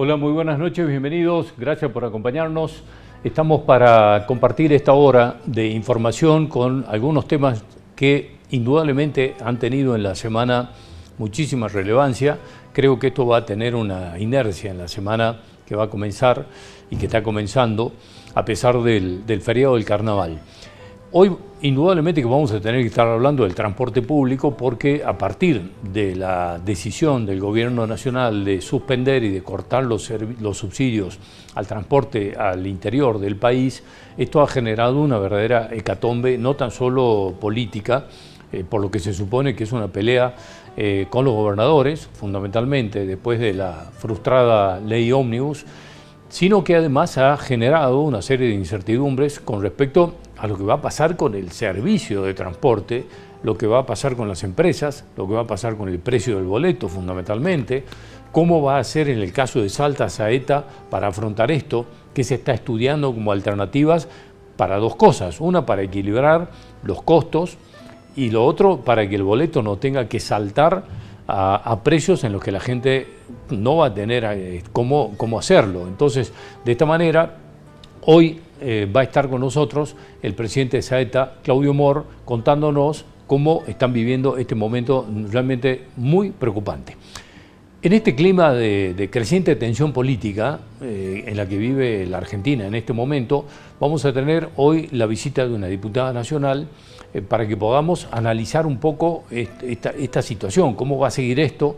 Hola, muy buenas noches, bienvenidos, gracias por acompañarnos. Estamos para compartir esta hora de información con algunos temas que indudablemente han tenido en la semana muchísima relevancia. Creo que esto va a tener una inercia en la semana que va a comenzar y que está comenzando a pesar del feriado del carnaval. Hoy indudablemente que vamos a tener que estar hablando del transporte público porque a partir de la decisión del gobierno nacional de suspender y de cortar los subsidios al transporte al interior del país, esto ha generado una verdadera hecatombe, no tan solo política, por lo que se supone que es una pelea con los gobernadores, fundamentalmente después de la frustrada ley ómnibus, sino que además ha generado una serie de incertidumbres con respecto a lo que va a pasar con el servicio de transporte, lo que va a pasar con las empresas, lo que va a pasar con el precio del boleto fundamentalmente, cómo va a ser en el caso de Salta Saeta para afrontar esto, que se está estudiando como alternativas para dos cosas: una, para equilibrar los costos, y lo otro, para que el boleto no tenga que saltar a precios en los que la gente no va a tener cómo hacerlo. Entonces, de esta manera, hoy va a estar con nosotros el presidente de Saeta, Claudio Mor, contándonos cómo están viviendo este momento realmente muy preocupante. En este clima de creciente tensión política en la que vive la Argentina en este momento, vamos a tener hoy la visita de una diputada nacional para que podamos analizar un poco esta situación, cómo va a seguir esto.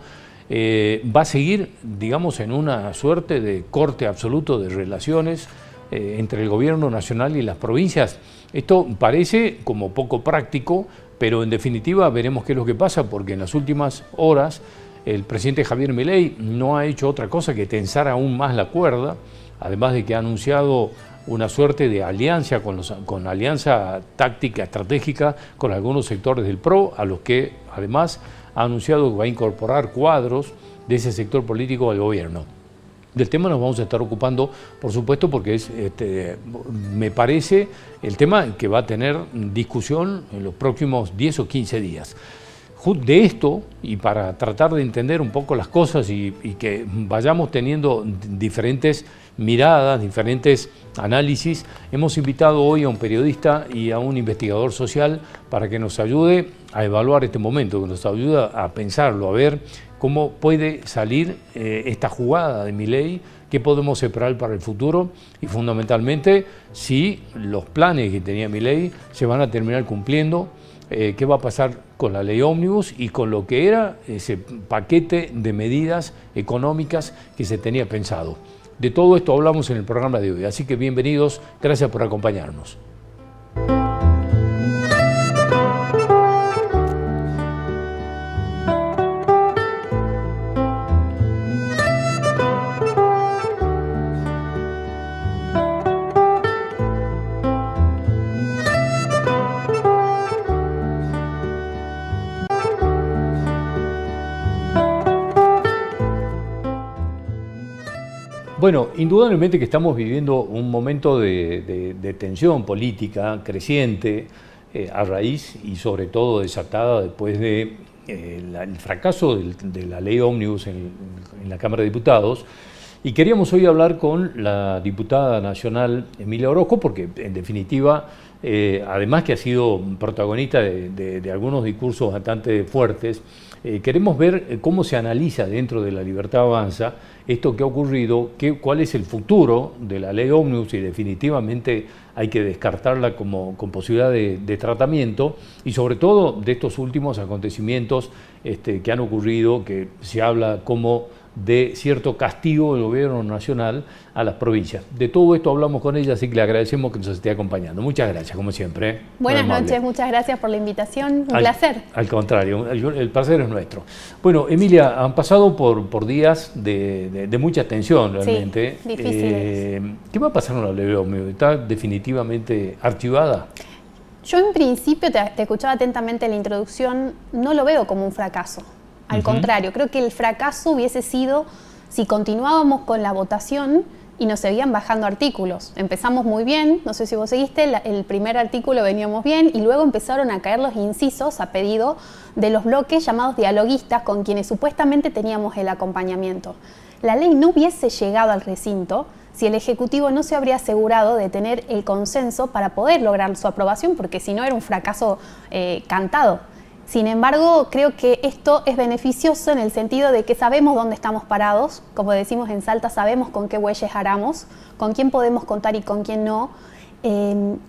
Va a seguir, digamos, en una suerte de corte absoluto de relaciones entre el gobierno nacional y las provincias. Esto parece como poco práctico, pero en definitiva veremos qué es lo que pasa, porque en las últimas horas el presidente Javier Milei no ha hecho otra cosa que tensar aún más la cuerda, además de que ha anunciado una suerte de alianza con alianza táctica, estratégica con algunos sectores del PRO, a los que además ha anunciado que va a incorporar cuadros de ese sector político al gobierno. Del tema nos vamos a estar ocupando, por supuesto, porque es, me parece, el tema que va a tener discusión en los próximos 10 o 15 días. De esto, y para tratar de entender un poco las cosas y que vayamos teniendo diferentes miradas, diferentes análisis, hemos invitado hoy a un periodista y a un investigador social para que nos ayude a evaluar este momento, que nos ayude a pensarlo, a ver cómo puede salir esta jugada de Milei, qué podemos esperar para el futuro y fundamentalmente si los planes que tenía Milei se van a terminar cumpliendo, qué va a pasar con la ley ómnibus y con lo que era ese paquete de medidas económicas que se tenía pensado. De todo esto hablamos en el programa de hoy, así que bienvenidos, gracias por acompañarnos. Bueno, indudablemente que estamos viviendo un momento de tensión política creciente a raíz y sobre todo desatada después de el fracaso de la ley ómnibus en la Cámara de Diputados. Y queríamos hoy hablar con la diputada nacional Emilia Orozco porque en definitiva, además que ha sido protagonista de algunos discursos bastante fuertes, queremos ver cómo se analiza dentro de La Libertad Avanza esto que ha ocurrido, cuál es el futuro de la ley ómnibus y definitivamente hay que descartarla con posibilidad de tratamiento y sobre todo de estos últimos acontecimientos que han ocurrido, que se habla como de cierto castigo del gobierno nacional a las provincias. De todo esto hablamos con ella, así que le agradecemos que nos esté acompañando. Muchas gracias, como siempre. Buenas noches, muchas gracias por la invitación, un placer. Al contrario, el placer es nuestro. Bueno, Emilia, han pasado por días de mucha tensión realmente. Sí, difíciles. ¿Qué va a pasar con la ley ómnibus? ¿Está definitivamente archivada? Yo en principio, te escuchaba atentamente en la introducción, no lo veo como un fracaso. Al contrario, creo que el fracaso hubiese sido si continuábamos con la votación y nos seguían bajando artículos. Empezamos muy bien, no sé si vos seguiste, el primer artículo veníamos bien y luego empezaron a caer los incisos a pedido de los bloques llamados dialoguistas con quienes supuestamente teníamos el acompañamiento. la ley no hubiese llegado al recinto si el Ejecutivo no se habría asegurado de tener el consenso para poder lograr su aprobación, porque si no era un fracaso cantado. Sin embargo, creo que esto es beneficioso en el sentido de que sabemos dónde estamos parados, como decimos en Salta, sabemos con qué bueyes aramos, con quién podemos contar y con quién no,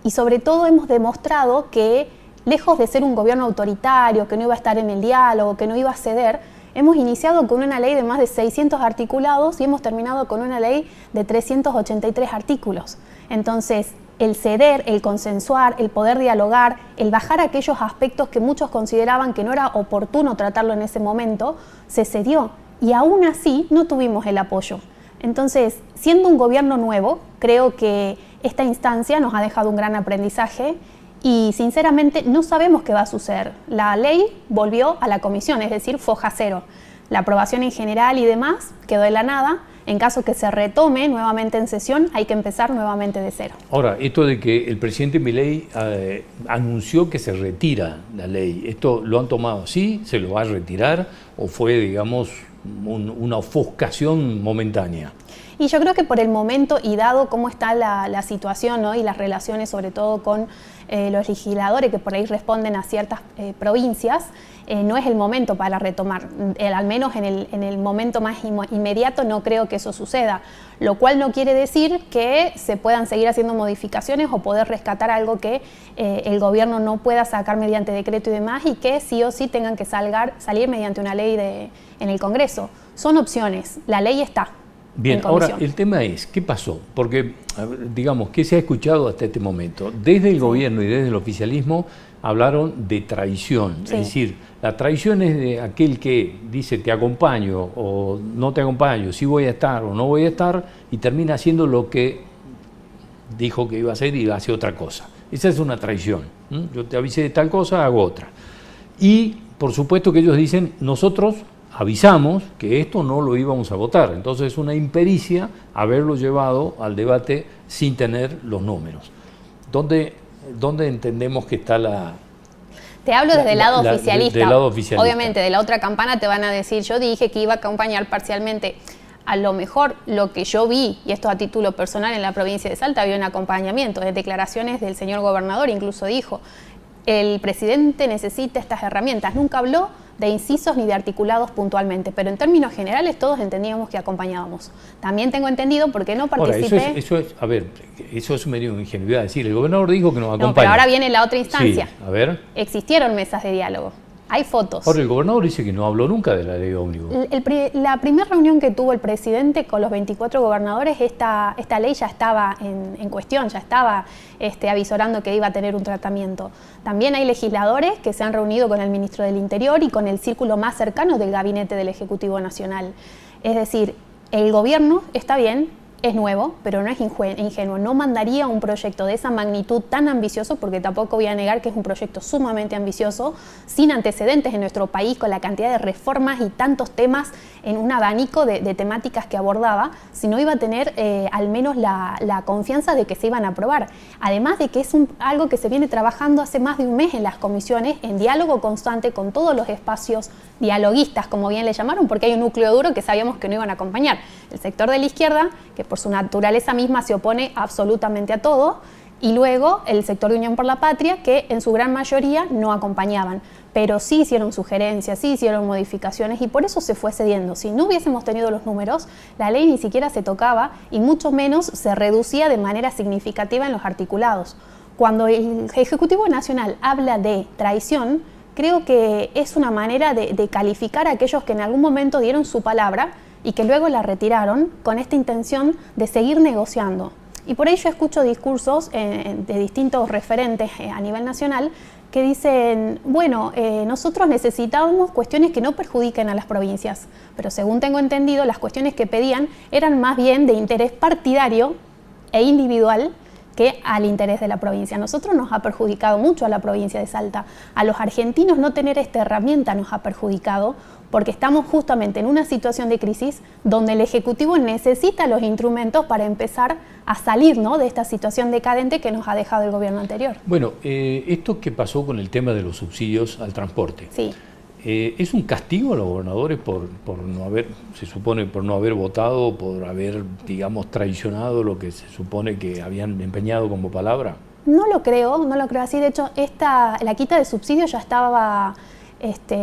y sobre todo hemos demostrado que, lejos de ser un gobierno autoritario, que no iba a estar en el diálogo, que no iba a ceder, hemos iniciado con una ley de más de 600 articulados y hemos terminado con una ley de 383 artículos. Entonces, el ceder, el consensuar, el poder dialogar, el bajar aquellos aspectos que muchos consideraban que no era oportuno tratarlo en ese momento, se cedió y aún así no tuvimos el apoyo. Entonces, siendo un gobierno nuevo, creo que esta instancia nos ha dejado un gran aprendizaje y sinceramente no sabemos qué va a suceder. La ley volvió a la comisión, es decir, foja cero. La aprobación en general y demás quedó de la nada. En caso que se retome nuevamente en sesión, hay que empezar nuevamente de cero. Ahora, esto de que el presidente Milei anunció que se retira la ley, ¿esto lo han tomado así? ¿Se lo va a retirar? ¿O fue, digamos, una ofuscación momentánea? Y yo creo que por el momento, y dado cómo está la situación, ¿no? Y las relaciones sobre todo con los legisladores que por ahí responden a ciertas provincias, no es el momento para retomar. Al menos en el momento más inmediato no creo que eso suceda, lo cual no quiere decir que se puedan seguir haciendo modificaciones o poder rescatar algo que el gobierno no pueda sacar mediante decreto y demás y que sí o sí tengan que salir mediante una ley en el Congreso. Son opciones, la ley está. Bien, ahora el tema es, ¿qué pasó? Porque, digamos, ¿qué se ha escuchado hasta este momento? Desde el gobierno y desde el oficialismo hablaron de traición, sí. Es decir, la traición es de aquel que dice te acompaño o no te acompaño, sí voy a estar o no voy a estar y termina haciendo lo que dijo que iba a hacer y hace otra cosa. Esa es una traición. Yo te avisé de tal cosa, hago otra. Y por supuesto que ellos dicen, nosotros avisamos que esto no lo íbamos a votar, entonces es una impericia haberlo llevado al debate sin tener los números. ¿Dónde entendemos que está la...? Te hablo desde el lado oficialista. Del lado oficialista. Obviamente, de la otra campana te van a decir, yo dije que iba a acompañar parcialmente. A lo mejor lo que yo vi, y esto a título personal en la provincia de Salta, había un acompañamiento, de declaraciones del señor gobernador, incluso dijo, el presidente necesita estas herramientas. Nunca habló de incisos ni de articulados puntualmente, pero en términos generales todos entendíamos que acompañábamos. También tengo entendido por qué no participé... Ahora, eso es medio ingenuidad decir, el gobernador dijo que nos acompaña. No, pero ahora viene la otra instancia. Sí, a ver. Existieron mesas de diálogo, hay fotos. Ahora, el gobernador dice que no habló nunca de la ley ómnibus. La primera reunión que tuvo el presidente con los 24 gobernadores, esta ley ya estaba en cuestión, ya estaba avisorando que iba a tener un tratamiento. También hay legisladores que se han reunido con el ministro del Interior y con el círculo más cercano del gabinete del Ejecutivo Nacional. Es decir, el gobierno está bien, es nuevo, pero no es ingenuo. No mandaría un proyecto de esa magnitud tan ambicioso, porque tampoco voy a negar que es un proyecto sumamente ambicioso, sin antecedentes en nuestro país, con la cantidad de reformas y tantos temas en un abanico de temáticas que abordaba, si no iba a tener al menos la confianza de que se iban a aprobar. Además de que es algo que se viene trabajando hace más de un mes en las comisiones, en diálogo constante con todos los espacios dialoguistas, como bien le llamaron, porque hay un núcleo duro que sabíamos que no iban a acompañar. El sector de la izquierda, que por su naturaleza misma se opone absolutamente a todo, y luego el sector de Unión por la Patria, que en su gran mayoría no acompañaban, pero sí hicieron sugerencias, sí hicieron modificaciones y por eso se fue cediendo. Si no hubiésemos tenido los números, la ley ni siquiera se tocaba y mucho menos se reducía de manera significativa en los articulados. Cuando el Ejecutivo Nacional habla de traición, creo que es una manera de calificar a aquellos que en algún momento dieron su palabra y que luego la retiraron con esta intención de seguir negociando. Y por ello escucho discursos de distintos referentes a nivel nacional que dicen, bueno, nosotros necesitábamos cuestiones que no perjudiquen a las provincias, pero según tengo entendido, las cuestiones que pedían eran más bien de interés partidario e individual que al interés de la provincia. A nosotros nos ha perjudicado mucho a la provincia de Salta. A los argentinos no tener esta herramienta nos ha perjudicado porque estamos justamente en una situación de crisis donde el Ejecutivo necesita los instrumentos para empezar a salir, ¿no?, de esta situación decadente que nos ha dejado el gobierno anterior. Bueno, esto que pasó con el tema de los subsidios al transporte. Sí. ¿Es un castigo a los gobernadores por no haber, se supone, por no haber votado, por haber, digamos, traicionado lo que se supone que habían empeñado como palabra? No lo creo así. De hecho, la quita de subsidio ya estaba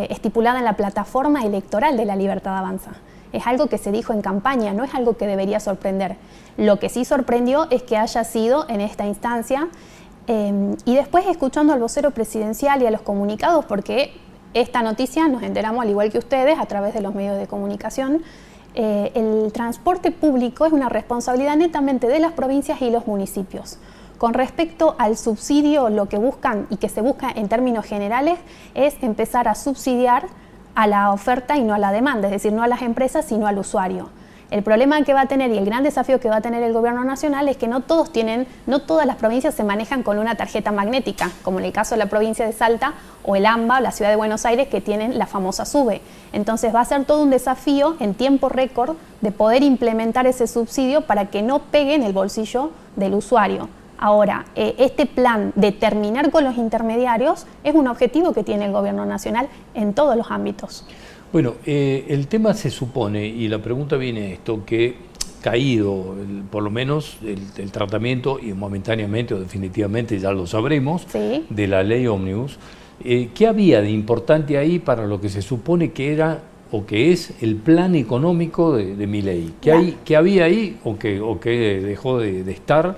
estipulada en la plataforma electoral de La Libertad Avanza. Es algo que se dijo en campaña, no es algo que debería sorprender. Lo que sí sorprendió es que haya sido en esta instancia, y después escuchando al vocero presidencial y a los comunicados, porque esta noticia nos enteramos al igual que ustedes a través de los medios de comunicación. El transporte público es una responsabilidad netamente de las provincias y los municipios. Con respecto al subsidio, lo que buscan y que se busca en términos generales es empezar a subsidiar a la oferta y no a la demanda, es decir, no a las empresas sino al usuario. El problema que va a tener y el gran desafío que va a tener el gobierno nacional es que no todas las provincias se manejan con una tarjeta magnética, como en el caso de la provincia de Salta o el AMBA, la ciudad de Buenos Aires, que tienen la famosa SUBE. Entonces va a ser todo un desafío en tiempo récord de poder implementar ese subsidio para que no pegue en el bolsillo del usuario. Ahora, este plan de terminar con los intermediarios es un objetivo que tiene el gobierno nacional en todos los ámbitos. Bueno, el tema se supone, y la pregunta viene de esto, que caído por lo menos el tratamiento, y momentáneamente o definitivamente ya lo sabremos, sí, de la ley Ómnibus, ¿qué había de importante ahí para lo que se supone que era o que es el plan económico de Milei? ¿Qué había ahí o que dejó de estar?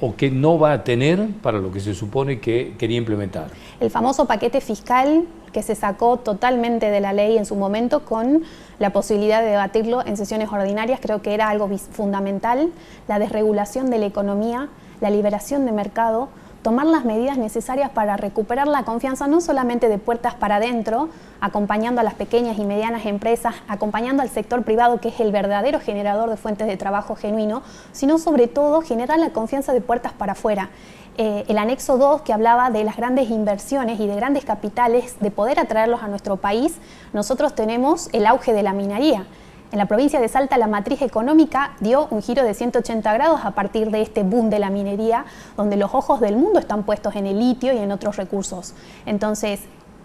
¿O que no va a tener para lo que se supone que quería implementar? El famoso paquete fiscal que se sacó totalmente de la ley en su momento con la posibilidad de debatirlo en sesiones ordinarias, creo que era algo fundamental, la desregulación de la economía, la liberación de mercado, tomar las medidas necesarias para recuperar la confianza no solamente de puertas para adentro, acompañando a las pequeñas y medianas empresas, acompañando al sector privado, que es el verdadero generador de fuentes de trabajo genuino, sino sobre todo generar la confianza de puertas para afuera. El anexo 2, que hablaba de las grandes inversiones y de grandes capitales, de poder atraerlos a nuestro país, nosotros tenemos el auge de la minería. En la provincia de Salta la matriz económica dio un giro de 180 grados a partir de este boom de la minería, donde los ojos del mundo están puestos en el litio y en otros recursos. Entonces,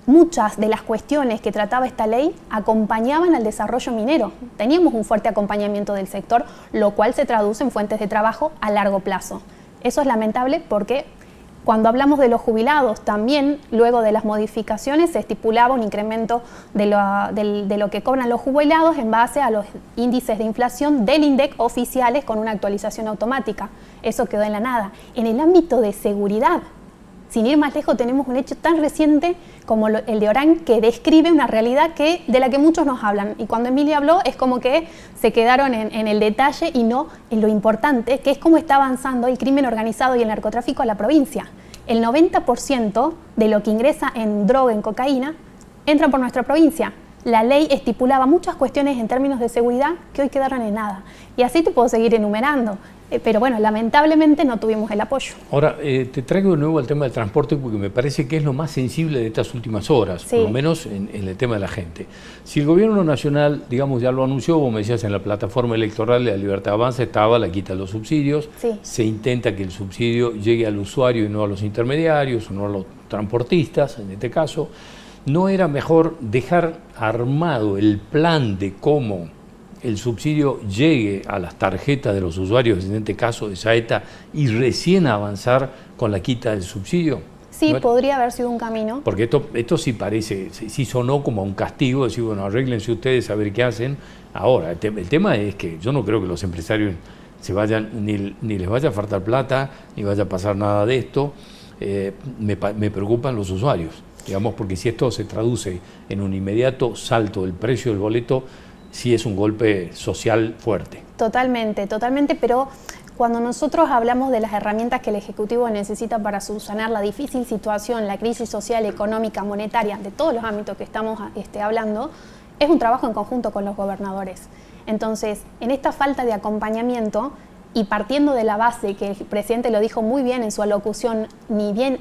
muchas de las cuestiones que trataba esta ley acompañaban al desarrollo minero. Teníamos un fuerte acompañamiento del sector, lo cual se traduce en fuentes de trabajo a largo plazo. Eso es lamentable porque cuando hablamos de los jubilados, también luego de las modificaciones se estipulaba un incremento de lo que cobran los jubilados en base a los índices de inflación del INDEC oficiales con una actualización automática. Eso quedó en la nada. En el ámbito de seguridad, sin ir más lejos, tenemos un hecho tan reciente como el de Orán, que describe una realidad de la que muchos nos hablan. Y cuando Emilia habló, es como que se quedaron en el detalle y no en lo importante, que es cómo está avanzando el crimen organizado y el narcotráfico a la provincia. El 90% de lo que ingresa en droga, en cocaína, entra por nuestra provincia. La ley estipulaba muchas cuestiones en términos de seguridad que hoy quedaron en nada. Y así te puedo seguir enumerando. Pero bueno, lamentablemente no tuvimos el apoyo. Ahora, te traigo de nuevo al tema del transporte porque me parece que es lo más sensible de estas últimas horas, sí, por lo menos en el tema de la gente. Si el gobierno nacional, digamos, ya lo anunció, como me decías, en la plataforma electoral de La Libertad Avanza estaba la quita de los subsidios, sí, se intenta que el subsidio llegue al usuario y no a los intermediarios, o no a los transportistas, en este caso. ¿No era mejor dejar armado el plan de cómo el subsidio llegue a las tarjetas de los usuarios, en este caso de Saeta, y recién avanzar con la quita del subsidio? Sí, ¿no? Podría haber sido un camino. Porque esto sí parece, sí sonó como un castigo, decir, bueno, arréglense ustedes a ver qué hacen. Ahora, el tema es que yo no creo que los empresarios se vayan, ni les vaya a faltar plata, ni vaya a pasar nada de esto. Me preocupan los usuarios, digamos, porque si esto se traduce en un inmediato salto del precio del boleto, sí es un golpe social fuerte. Totalmente, totalmente, pero cuando nosotros hablamos de las herramientas que el Ejecutivo necesita para subsanar la difícil situación, la crisis social, económica, monetaria, de todos los ámbitos que estamos hablando, es un trabajo en conjunto con los gobernadores. Entonces, en esta falta de acompañamiento y partiendo de la base que el presidente lo dijo muy bien en su alocución, ni bien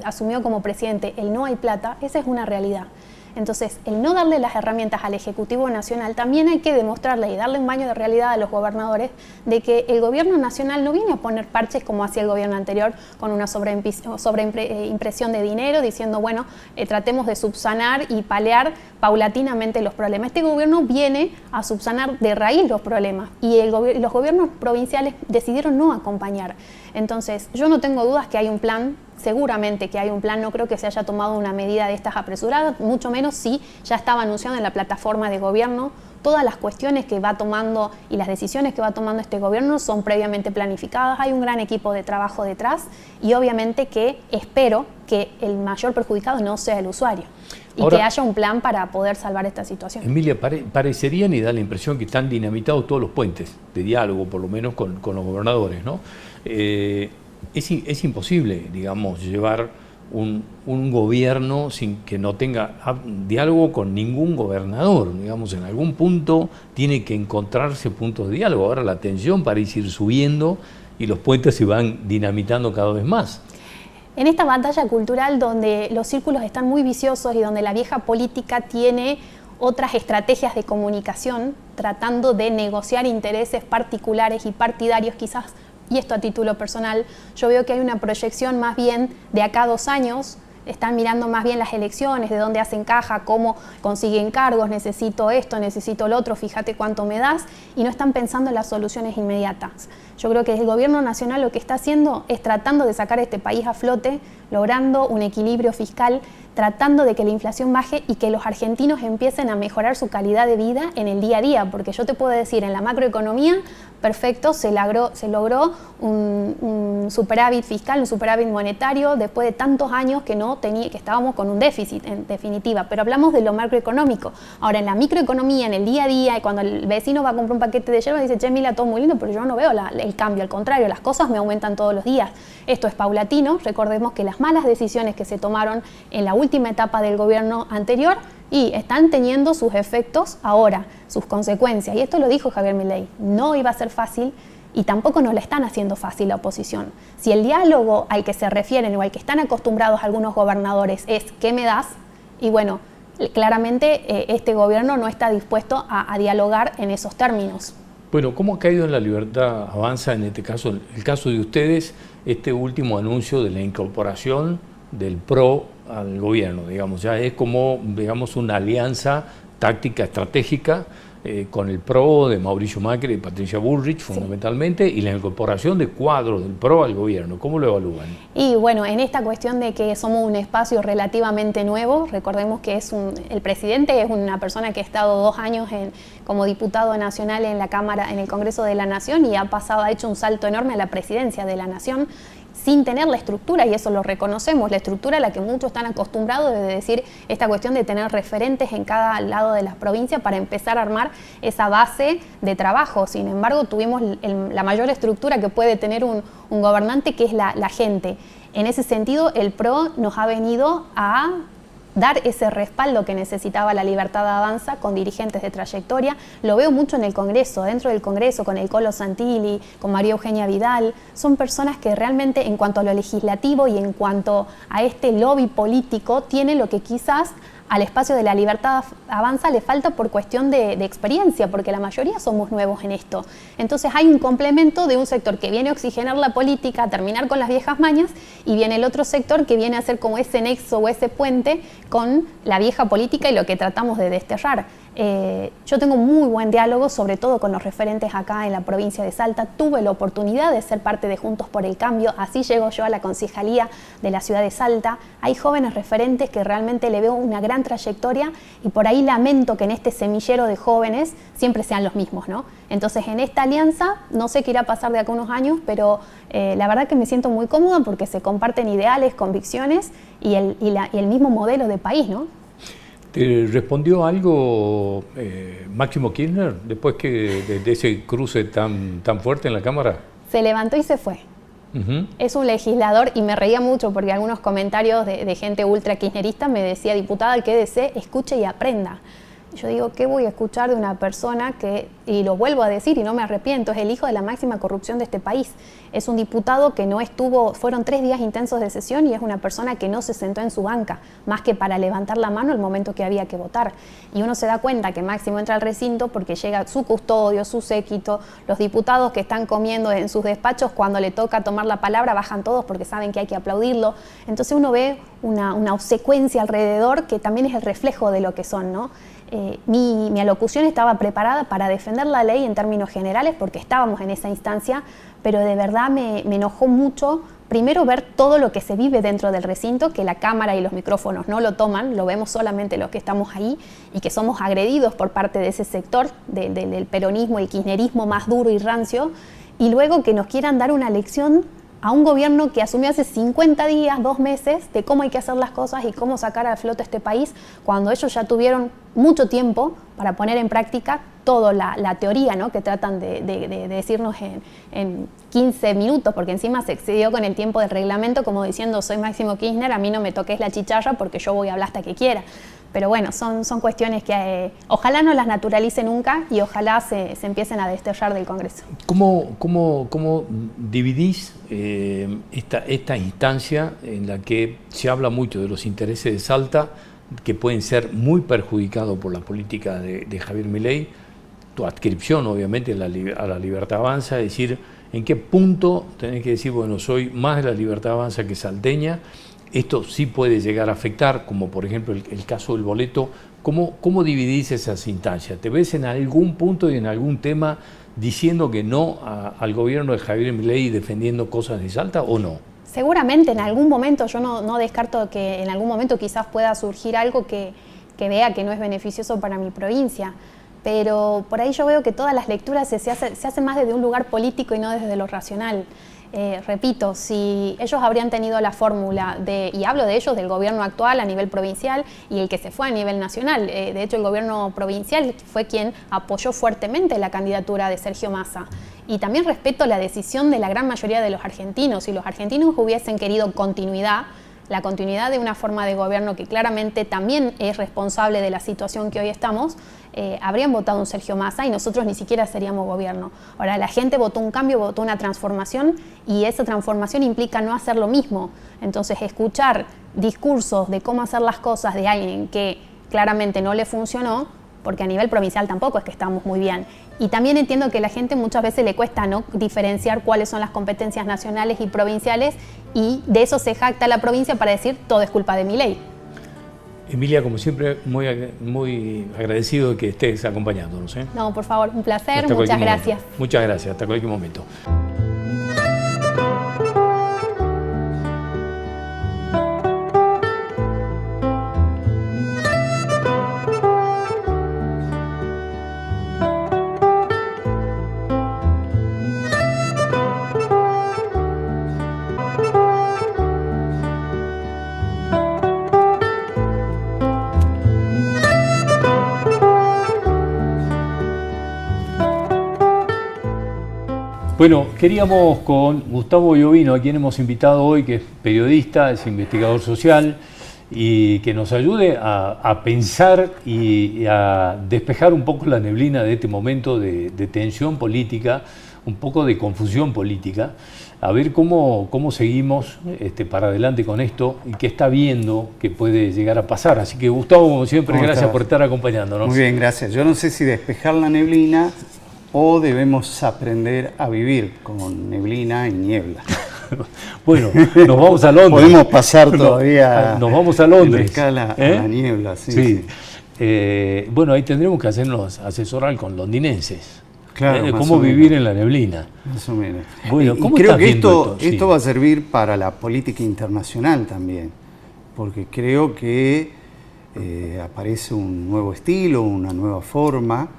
asumió como presidente el no hay plata, esa es una realidad. Entonces, el no darle las herramientas al Ejecutivo Nacional, también hay que demostrarle y darle un baño de realidad a los gobernadores de que el gobierno nacional no viene a poner parches como hacía el gobierno anterior con una sobreimpresión de dinero, diciendo, bueno, tratemos de subsanar y paliar paulatinamente los problemas. Este gobierno viene a subsanar de raíz los problemas y los gobiernos provinciales decidieron no acompañar. Entonces, yo no tengo dudas que hay un plan, seguramente que hay un plan, no creo que se haya tomado una medida de estas apresuradas, mucho menos si ya estaba anunciado en la plataforma de gobierno. Todas las cuestiones que va tomando y las decisiones que va tomando este gobierno son previamente planificadas, hay un gran equipo de trabajo detrás y obviamente que espero que el mayor perjudicado no sea el usuario y ahora, que haya un plan para poder salvar esta situación. Emilia, parecerían y da la impresión que están dinamitados todos los puentes de diálogo, por lo menos con los gobernadores, ¿no? Es imposible, digamos, llevar un gobierno sin que no tenga diálogo con ningún gobernador. Digamos, en algún punto tiene que encontrarse puntos de diálogo. Ahora la tensión parece ir subiendo y los puentes se van dinamitando cada vez más. En esta batalla cultural donde los círculos están muy viciosos y donde la vieja política tiene otras estrategias de comunicación, tratando de negociar intereses particulares y partidarios quizás, y esto a título personal, yo veo que hay una proyección más bien de acá a 2 años, están mirando más bien las elecciones, de dónde hacen caja, cómo consiguen cargos, necesito esto, necesito lo otro, fíjate cuánto me das, y no están pensando en las soluciones inmediatas. Yo creo que el gobierno nacional lo que está haciendo es tratando de sacar este país a flote, logrando un equilibrio fiscal, tratando de que la inflación baje y que los argentinos empiecen a mejorar su calidad de vida en el día a día, porque yo te puedo decir, en la macroeconomía, perfecto, se logró un superávit fiscal, un superávit monetario, después de tantos años que estábamos con un déficit, en definitiva, pero hablamos de lo macroeconómico. Ahora, en la microeconomía, en el día a día, y cuando el vecino va a comprar un paquete de yerba, dice, che, Mila, todo muy lindo, pero yo no veo el cambio, al contrario, las cosas me aumentan todos los días. Esto es paulatino, recordemos que las malas decisiones que se tomaron en la última etapa del gobierno anterior y están teniendo sus efectos ahora, sus consecuencias. Y esto lo dijo Javier Milei, no iba a ser fácil y tampoco nos la están haciendo fácil la oposición. Si el diálogo al que se refieren o al que están acostumbrados algunos gobernadores es ¿qué me das? Y bueno, claramente este gobierno no está dispuesto a dialogar en esos términos. Bueno, ¿cómo ha caído en La Libertad Avanza, en este caso, el caso de ustedes, este último anuncio de la incorporación del PRO al gobierno? Digamos, ya es como, digamos, una alianza táctica estratégica con el PRO de Mauricio Macri y Patricia Bullrich, fundamentalmente, y la incorporación de cuadros del PRO al gobierno. ¿Cómo lo evalúan? Y bueno, en esta cuestión de que somos un espacio relativamente nuevo, recordemos que el presidente es una persona que ha estado 2 años como diputado nacional en la Cámara, en el Congreso de la Nación, y ha hecho un salto enorme a la presidencia de la Nación, sin tener la estructura, y eso lo reconocemos, la estructura a la que muchos están acostumbrados, de decir esta cuestión de tener referentes en cada lado de las provincias para empezar a armar esa base de trabajo. Sin embargo, tuvimos la mayor estructura que puede tener un gobernante, que es la gente. En ese sentido, el PRO nos ha venido a dar ese respaldo que necesitaba La Libertad Avanza con dirigentes de trayectoria. Lo veo mucho en el Congreso, dentro del Congreso, con el Colo Santilli, con María Eugenia Vidal. Son personas que realmente, en cuanto a lo legislativo y en cuanto a este lobby político, tienen lo que quizás al espacio de La Libertad Avanza le falta por cuestión de experiencia, porque la mayoría somos nuevos en esto. Entonces hay un complemento de un sector que viene a oxigenar la política, a terminar con las viejas mañas, y viene el otro sector que viene a hacer como ese nexo o ese puente con la vieja política y lo que tratamos de desterrar. Yo tengo muy buen diálogo, sobre todo con los referentes acá en la provincia de Salta. Tuve la oportunidad de ser parte de Juntos por el Cambio, así llego yo a la concejalía de la ciudad de Salta. Hay jóvenes referentes que realmente le veo una gran trayectoria, y por ahí lamento que en este semillero de jóvenes siempre sean los mismos, ¿no? Entonces, en esta alianza, no sé qué irá a pasar de acá a unos años, pero la verdad que me siento muy cómoda porque se comparten ideales, convicciones y el mismo modelo de país, ¿no? ¿Te respondió algo Máximo Kirchner después de ese cruce tan fuerte en la Cámara? Se levantó y se fue. Es un legislador, y me reía mucho porque algunos comentarios de gente ultra kirchnerista me decía, diputada, quédese, escuche y aprenda. Yo digo, ¿qué voy a escuchar de una persona que, y lo vuelvo a decir y no me arrepiento, es el hijo de la máxima corrupción de este país? Es un diputado que no estuvo, fueron 3 días intensos de sesión y es una persona que no se sentó en su banca, más que para levantar la mano al momento que había que votar. Y uno se da cuenta que Máximo entra al recinto porque llega su custodio, su séquito, los diputados que están comiendo en sus despachos, cuando le toca tomar la palabra bajan todos porque saben que hay que aplaudirlo. Entonces uno ve una obsecuencia alrededor que también es el reflejo de lo que son, ¿no? Mi alocución estaba preparada para defender la ley en términos generales porque estábamos en esa instancia, pero de verdad me enojó mucho, primero ver todo lo que se vive dentro del recinto, que la cámara y los micrófonos no lo toman, lo vemos solamente los que estamos ahí y que somos agredidos por parte de ese sector del peronismo, el kirchnerismo más duro y rancio, y luego que nos quieran dar una lección a un gobierno que asumió hace 50 días, 2 meses, de cómo hay que hacer las cosas y cómo sacar a flote este país, cuando ellos ya tuvieron mucho tiempo para poner en práctica toda la teoría, ¿no?, que tratan de decirnos en 15 minutos, porque encima se excedió con el tiempo del reglamento, como diciendo, soy Máximo Kirchner, a mí no me toques la chicharra porque yo voy a hablar hasta que quiera. Pero bueno, son cuestiones que ojalá no las naturalice nunca y ojalá se empiecen a desterrar del Congreso. ¿Cómo dividís esta instancia en la que se habla mucho de los intereses de Salta, que pueden ser muy perjudicados por la política de Javier Milei, tu adscripción obviamente a la Libertad Avanza, es decir, en qué punto tenés que decir, bueno, soy más de la Libertad Avanza que salteña? Esto sí puede llegar a afectar, como por ejemplo el caso del boleto. ¿Cómo dividís esas instancias? ¿Te ves en algún punto y en algún tema diciendo que no al gobierno de Javier Milei y defendiendo cosas de Salta o no? Seguramente en algún momento, yo no descarto que en algún momento quizás pueda surgir algo que vea que no es beneficioso para mi provincia, pero por ahí yo veo que todas las lecturas se hacen más desde un lugar político y no desde lo racional. Repito, si ellos habrían tenido la fórmula y hablo de ellos, del gobierno actual a nivel provincial y el que se fue a nivel nacional, de hecho el gobierno provincial fue quien apoyó fuertemente la candidatura de Sergio Massa. Y también respeto la decisión de la gran mayoría de los argentinos. Si los argentinos hubiesen querido continuidad, la continuidad de una forma de gobierno que claramente también es responsable de la situación que hoy estamos, habrían votado un Sergio Massa y nosotros ni siquiera seríamos gobierno. Ahora, la gente votó un cambio, votó una transformación y esa transformación implica no hacer lo mismo. Entonces, escuchar discursos de cómo hacer las cosas de alguien que claramente no le funcionó, porque a nivel provincial tampoco es que estamos muy bien. Y también entiendo que a la gente muchas veces le cuesta, ¿no?, diferenciar cuáles son las competencias nacionales y provinciales, y de eso se jacta la provincia para decir todo es culpa de Milei. Emilia, como siempre, muy agradecido de que estés acompañándonos. No, por favor, un placer, muchas gracias. Muchas gracias, hasta cualquier momento. Bueno, queríamos con Gustavo Iovino, a quien hemos invitado hoy, que es periodista, es investigador social, y que nos ayude a pensar y a despejar un poco la neblina de este momento de tensión política, un poco de confusión política, a ver cómo seguimos para adelante con esto y qué está viendo que puede llegar a pasar. Así que Gustavo, como siempre, gracias por estar acompañándonos. Muy bien, gracias. Yo no sé si despejar la neblina o debemos aprender a vivir con neblina y niebla. Bueno, nos vamos a Londres. Podemos pasar todavía. Nos vamos a Londres. En escala a la niebla, sí. Sí. Bueno, ahí tendremos que hacernos asesorar con londinenses. Claro, cómo vivir en la neblina. Más o menos. Bueno, ¿cómo creo que esto Sí. va a servir para la política internacional también, porque creo que aparece un nuevo estilo, una nueva forma,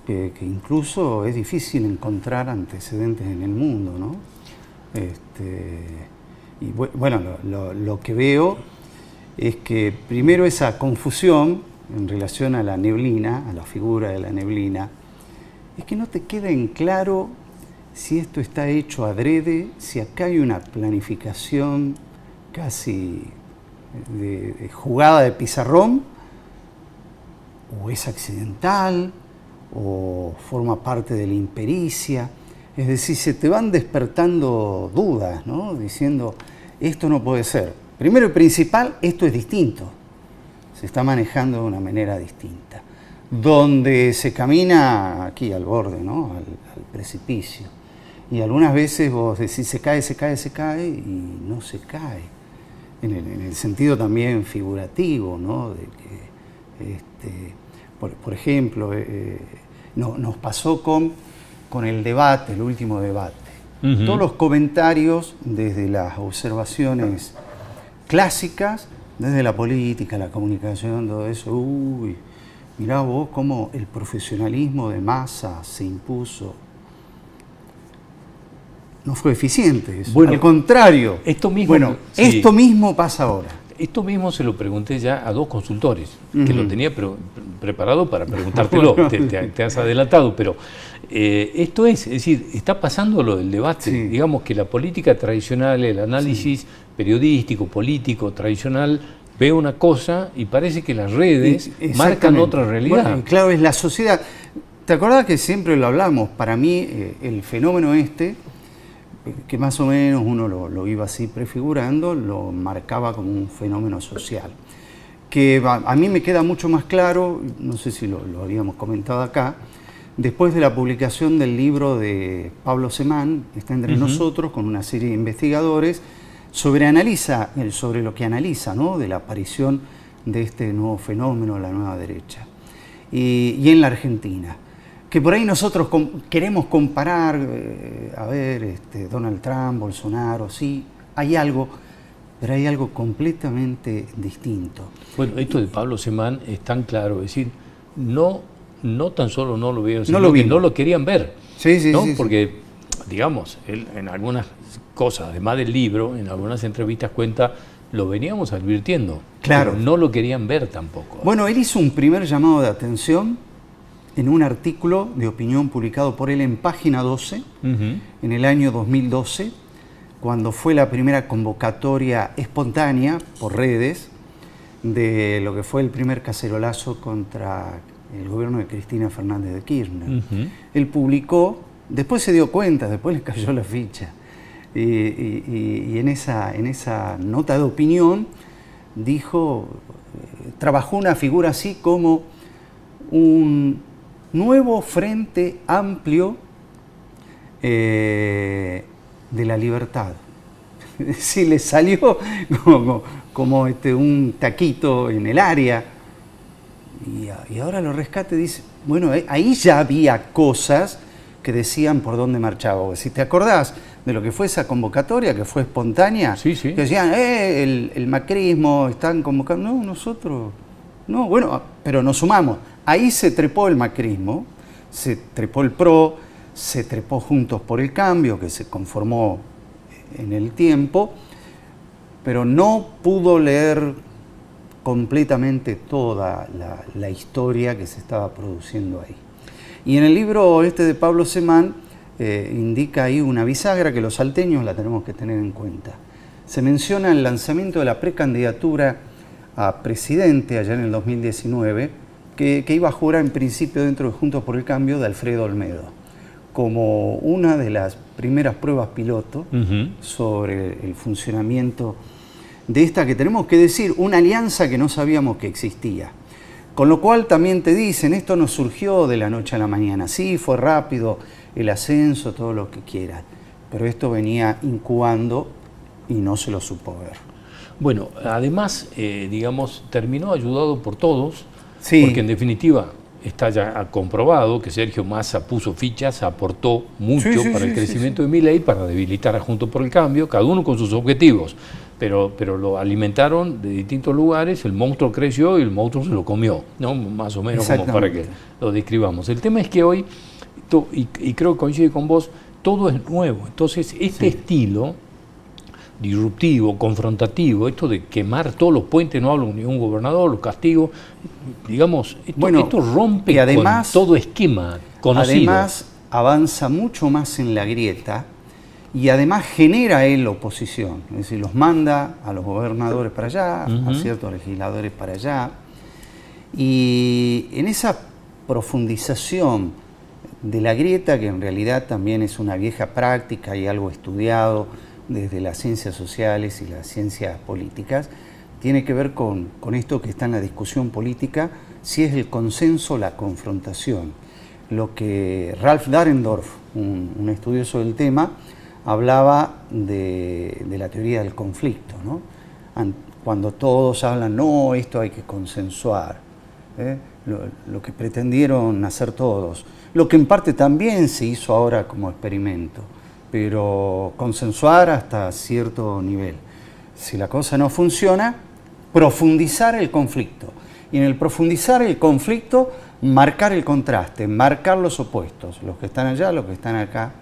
que incluso es difícil encontrar antecedentes en el mundo, ¿no? Y bueno, lo que veo es que primero esa confusión en relación a la neblina, a la figura de la neblina, es que no te queda en claro si esto está hecho adrede, si acá hay una planificación casi de jugada de pizarrón, o es accidental, o forma parte de la impericia. Es decir, se te van despertando dudas, ¿no? Diciendo, esto no puede ser. Primero y principal, esto es distinto. Se está manejando de una manera distinta. Donde se camina aquí al borde, ¿no? Al precipicio. Y algunas veces vos decís, se cae, y no se cae. En el sentido también figurativo, ¿no? De que, por ejemplo, nos pasó con el debate, el último debate. Uh-huh. Todos los comentarios, desde las observaciones clásicas, desde la política, la comunicación, todo eso, uy, mirá vos cómo el profesionalismo de Massa se impuso. No fue eficiente eso. Bueno, al contrario. Esto mismo pasa ahora. Esto mismo se lo pregunté ya a 2 consultores, que lo tenía preparado para preguntártelo, te has adelantado, pero esto es decir, está pasando lo del debate, sí. Digamos que la política tradicional, el análisis periodístico, político, tradicional, ve una cosa y parece que las redes marcan otra realidad. Bueno, claro, es la sociedad. ¿Te acordás que siempre lo hablamos? Para mí, el fenómeno que más o menos uno lo iba así prefigurando, lo marcaba como un fenómeno social. Que a mí me queda mucho más claro, no sé si lo habíamos comentado acá, después de la publicación del libro de Pablo Semán, Está entre nosotros, con una serie de investigadores, sobre lo que analiza, ¿no? De la aparición de este nuevo fenómeno, la nueva derecha. Y en la Argentina. Que por ahí nosotros queremos comparar, Donald Trump, Bolsonaro, sí, hay algo, pero hay algo completamente distinto. Bueno, esto de Pablo Semán es tan claro, es decir, no tan solo no lo vieron, sino que no lo querían ver. Sí, ¿no? Sí, porque, digamos, él en algunas cosas, además del libro, en algunas entrevistas cuenta, lo veníamos advirtiendo. Claro. Pero no lo querían ver tampoco. Bueno, él hizo un primer llamado de atención en un artículo de opinión publicado por él en Página 12, en el año 2012, cuando fue la primera convocatoria espontánea por redes de lo que fue el primer cacerolazo contra el gobierno de Cristina Fernández de Kirchner. Él publicó, después se dio cuenta, después le cayó la ficha, y en esa nota de opinión dijo, trabajó una figura así como un nuevo frente amplio de la libertad. Sí, le salió como un taquito en el área. Y ahora lo rescate, dice, bueno, ahí ya había cosas que decían por dónde marchaba. Si te acordás de lo que fue esa convocatoria, que fue espontánea, sí. Que decían, el macrismo, están convocando. No, nosotros, no, bueno, pero nos sumamos. Ahí se trepó el macrismo, se trepó el PRO, se trepó Juntos por el Cambio, que se conformó en el tiempo, pero no pudo leer completamente toda la historia que se estaba produciendo ahí. Y en el libro de Pablo Semán indica ahí una bisagra que los salteños la tenemos que tener en cuenta. Se menciona el lanzamiento de la precandidatura a presidente allá en el 2019, que iba a jurar en principio dentro de Juntos por el Cambio de Alfredo Olmedo, como una de las primeras pruebas piloto sobre el funcionamiento de esta, que tenemos que decir, una alianza que no sabíamos que existía. Con lo cual también te dicen, esto no surgió de la noche a la mañana. Sí, fue rápido el ascenso, todo lo que quieran, pero esto venía incubando y no se lo supo ver. Bueno, además, digamos, terminó ayudado por todos, sí. Porque en definitiva está ya comprobado que Sergio Massa puso fichas, aportó mucho para el crecimiento de Milei, para debilitar a Juntos por el Cambio, cada uno con sus objetivos, pero lo alimentaron de distintos lugares, el monstruo creció y el monstruo se lo comió, ¿no? Más o menos como para que lo describamos. El tema es que hoy, y creo que coincide con vos, todo es nuevo, entonces estilo disruptivo, confrontativo, esto de quemar todos los puentes, no hablo ni un gobernador, los castigos, digamos, esto rompe y además, con todo esquema conocido. Además, avanza mucho más en la grieta y además genera él oposición, es decir, los manda a los gobernadores para allá, a ciertos legisladores para allá, Y en esa profundización de la grieta, que en realidad también es una vieja práctica y algo estudiado desde las ciencias sociales y las ciencias políticas, tiene que ver con esto que está en la discusión política, si es el consenso o la confrontación. Lo que Ralph Dahrendorf, un estudioso del tema, hablaba de la teoría del conflicto, ¿no? Cuando todos hablan, no, esto hay que consensuar, lo que pretendieron hacer todos, lo que en parte también se hizo ahora como experimento, pero consensuar hasta cierto nivel. Si la cosa no funciona, profundizar el conflicto. Y en el profundizar el conflicto, marcar el contraste, marcar los opuestos, los que están allá, los que están acá.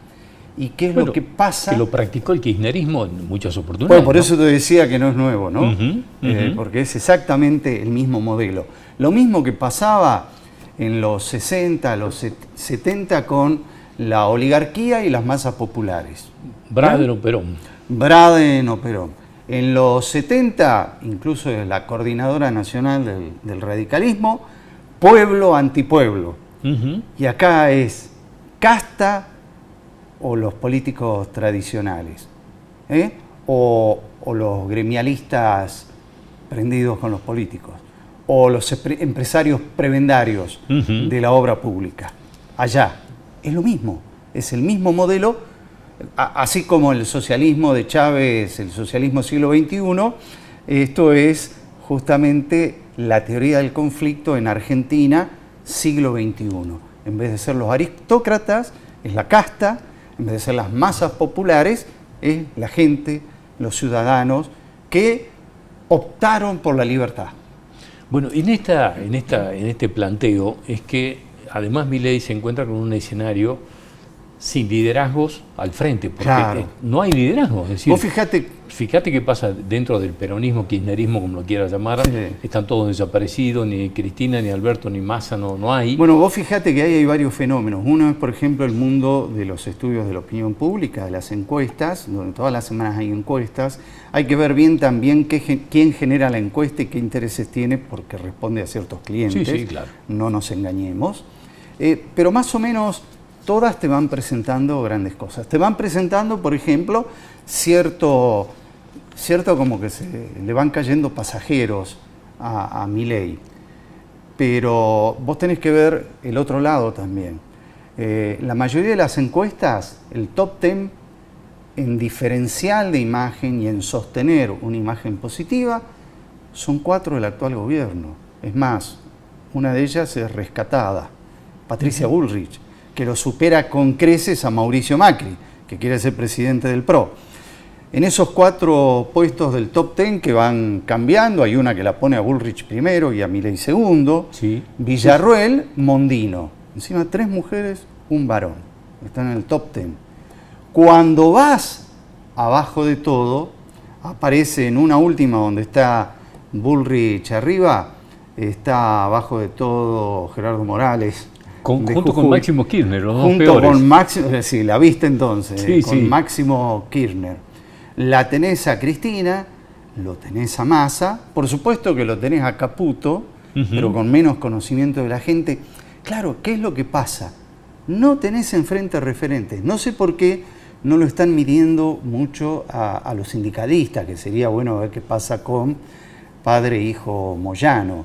¿Y qué es lo que pasa? Que lo practicó el kirchnerismo en muchas oportunidades. Bueno, por eso te decía que no es nuevo, ¿no? Porque es exactamente el mismo modelo. Lo mismo que pasaba en los 60, los 70 con la oligarquía y las masas populares. Braden o Perón. Braden o Perón. En los 70, incluso la Coordinadora Nacional del Radicalismo, pueblo antipueblo. Y acá es casta o los políticos tradicionales, o los gremialistas prendidos con los políticos, o los empresarios prebendarios de la obra pública. Allá es lo mismo, es el mismo modelo, así como el socialismo de Chávez, el socialismo siglo XXI, esto es justamente la teoría del conflicto en Argentina, siglo XXI. En vez de ser los aristócratas, es la casta. En vez de ser las masas populares, es la gente, los ciudadanos, que optaron por la libertad. Bueno, en este planteo es que además Milei se encuentra con un escenario sin liderazgos al frente, porque no hay liderazgo. Es decir, vos fíjate qué pasa dentro del peronismo, kirchnerismo, como lo quieras llamar, están todos desaparecidos, ni Cristina, ni Alberto, ni Massa, no hay. Bueno, vos fíjate que ahí hay varios fenómenos. Uno es, por ejemplo, el mundo de los estudios de la opinión pública, de las encuestas, donde todas las semanas hay encuestas. Hay que ver bien también quién genera la encuesta y qué intereses tiene, porque responde a ciertos clientes. Sí, claro. No nos engañemos. Pero más o menos todas te van presentando grandes cosas. Te van presentando, por ejemplo, cierto como que se le van cayendo pasajeros a Milei. Pero vos tenés que ver el otro lado también. La mayoría de las encuestas, el top 10 en diferencial de imagen y en sostener una imagen positiva, son 4 del actual gobierno. Es más, una de ellas es rescatada, Patricia Bullrich, que lo supera con creces a Mauricio Macri, que quiere ser presidente del PRO. En esos 4 puestos del top 10 que van cambiando, hay una que la pone a Bullrich primero y a Milei segundo, Villarruel, Mondino. Encima 3 mujeres, un varón. Están en el top 10. Cuando vas abajo de todo, aparece en una última donde está Bullrich arriba, está abajo de todo Gerardo Morales. Junto con Máximo Kirchner, los dos junto peores. Con Máximo, sí, la viste entonces, con Máximo Kirchner. La tenés a Cristina, lo tenés a Massa, por supuesto que lo tenés a Caputo, pero con menos conocimiento de la gente. Claro, ¿qué es lo que pasa? No tenés enfrente referentes. No sé por qué no lo están midiendo mucho a los sindicalistas, que sería bueno ver qué pasa con padre e hijo Moyano.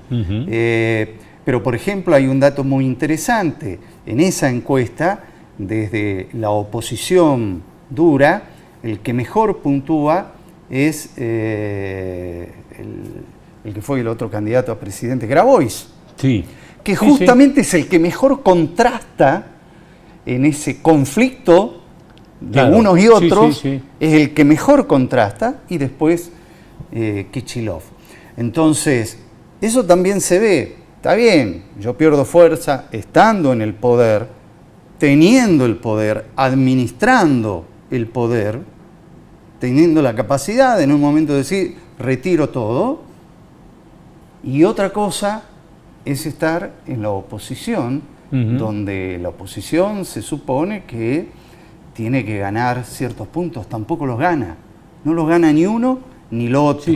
Pero, por ejemplo, hay un dato muy interesante. En esa encuesta, desde la oposición dura, el que mejor puntúa es el que fue el otro candidato a presidente, Grabois. Sí. Que justamente es el que mejor contrasta en ese conflicto de unos y otros, es el que mejor contrasta, y después Kicillof. Entonces, eso también se ve. Está bien, yo pierdo fuerza estando en el poder, teniendo el poder, administrando el poder, teniendo la capacidad de en un momento decir, retiro todo. Y otra cosa es estar en la oposición, donde la oposición se supone que tiene que ganar ciertos puntos, tampoco los gana. No los gana ni uno ni lo otro.